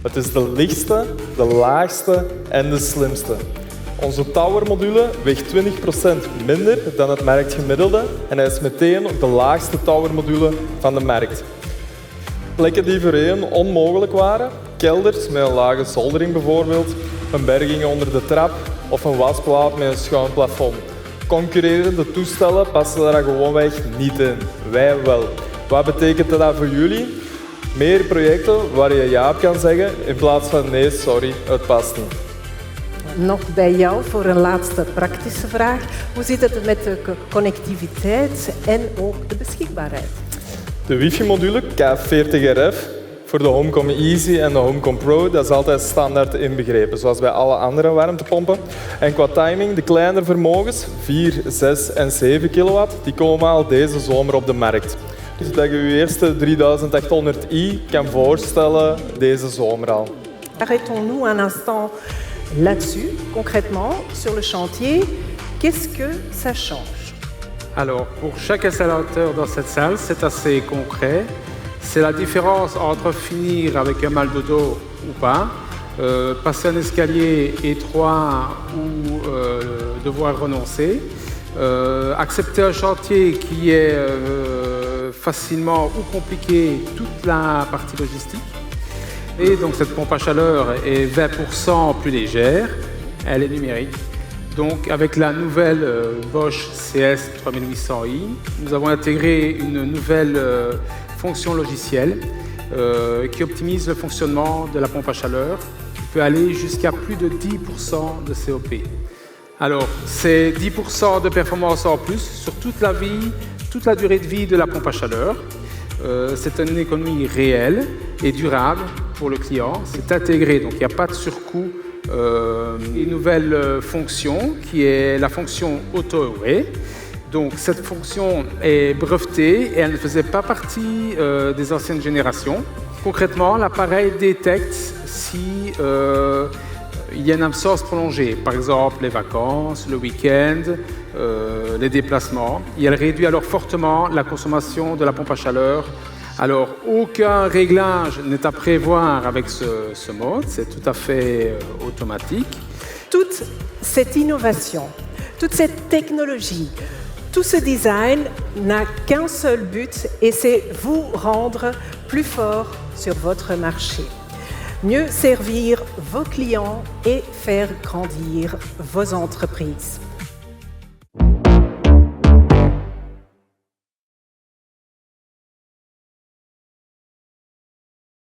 Het is de lichtste, de laagste en de slimste. Onze towermodule weegt 20% minder dan het marktgemiddelde en hij is meteen ook de laagste towermodule van de markt. Plekken die voorheen onmogelijk waren, kelders met een lage zoldering bijvoorbeeld, een berging onder de trap of een wasplaat met een schuin plafond. Concurrerende toestellen passen daar gewoonweg niet in. Wij wel. Wat betekent dat voor jullie? Meer projecten waar je ja op kan zeggen in plaats van nee, sorry, het past niet. Nog bij jou voor een laatste praktische vraag. Hoe zit het met de connectiviteit en ook de beschikbaarheid? De wifi-module K40RF voor de Homecom Easy en de Homecom Pro, dat is altijd standaard inbegrepen, zoals bij alle andere warmtepompen. En qua timing, de kleinere vermogens, 4, 6 en 7 kilowatt, die komen al deze zomer op de markt. Dus dat je je eerste 3800i kan voorstellen deze zomer al. Arrêtons-nous un instant là-dessus, concrètement, sur le chantier. Qu'est-ce que ça change? Alors, pour chaque installateur dans cette salle, c'est assez concret. C'est la différence entre finir avec un mal de dos ou pas, passer un escalier étroit ou devoir renoncer, accepter un chantier qui est facilement ou compliqué, toute la partie logistique. Et donc cette pompe à chaleur est 20% plus légère, elle est numérique. Donc avec la nouvelle Bosch CS 3800i, nous avons intégré une nouvelle fonction logicielle qui optimise le fonctionnement de la pompe à chaleur, qui peut aller jusqu'à plus de 10% de COP. Alors c'est 10% de performance en plus sur toute la durée de vie de la pompe à chaleur. C'est une économie réelle et durable pour le client. C'est intégré, donc il n'y a pas de surcoût. Une nouvelle fonction qui est la fonction auto-arrêt. Donc cette fonction est brevetée et elle ne faisait pas partie des anciennes générations. Concrètement, l'appareil détecte si il y a une absence prolongée, par exemple les vacances, le week-end, les déplacements. Et elle réduit alors fortement la consommation de la pompe à chaleur. Alors, aucun réglage n'est à prévoir avec ce mode, c'est tout à fait automatique. Toute cette innovation, toute cette technologie, tout ce design n'a qu'un seul but et c'est vous rendre plus fort sur votre marché. Mieux servir vos clients et faire grandir vos entreprises.